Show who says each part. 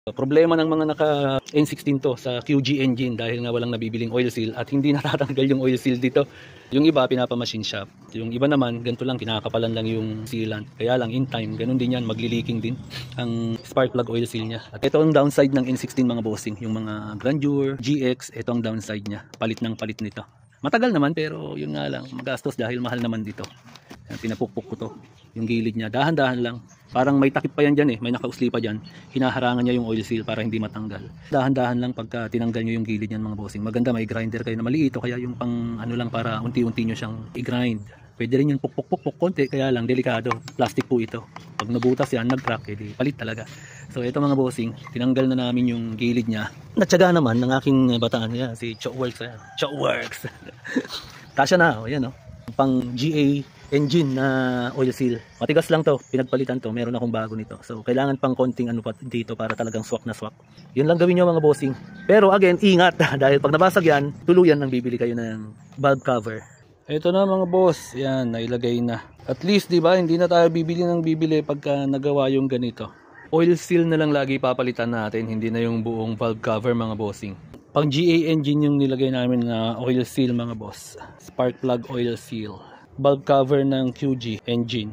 Speaker 1: Problema ng mga naka N16 to sa QG engine dahil nga walang nabibiling oil seal at hindi natatanggal yung oil seal dito. Yung iba pinapa-machine shop, yung iba naman ganito lang, kinakapalan lang yung sealant. Kaya lang in time, ganun din yan, magli-leaking din ang spark plug oil seal niya. At ito ang downside ng N16 mga bossing, yung mga Grandeur, GX, ito ang downside niya. Palit ng palit nito. Matagal naman pero yun nga lang, magastos dahil mahal naman dito. Pinapukpok ko to, yung gilid niya, dahan-dahan lang. Parang may takip pa yan dyan eh, may nakausli pa dyan. Hinaharangan niya yung oil seal para hindi matanggal. Dahan-dahan lang pagka tinanggal nyo yung gilid niyan mga bossing. Maganda may grinder kayo na maliit o kaya yung pang ano lang para unti-unti nyo siyang i-grind. Pwede rin yung pukpok-pukpok konti, kaya lang delikado. Plastic po ito. Pag nabutas yan, nag-crack, edi palit talaga. So ito mga bossing, tinanggal na namin yung gilid niya. Natsaga naman ng aking bataan niya, si Chokworks. Chokworks. Tasya na, o yan o. Pang GA engine na oil seal. Matigas lang to, pinagpalitan to, meron akong bago nito. So kailangan pang konting ano pa dito para talagang swak na swak. Yun lang gawin nyo mga bossing. Pero again, ingat dahil pag nabasag yan, tuluyan nang bibili kayo ng valve cover. Ito na mga boss, yan, nailagay na. At least, di ba, hindi na tayo bibili pagka nagawa yung ganito. Oil seal na lang lagi papalitan natin, hindi na yung buong valve cover mga bossing. Pang GA engine yung nilagay namin na oil seal mga boss. Spark plug oil seal. Valve cover ng QG engine.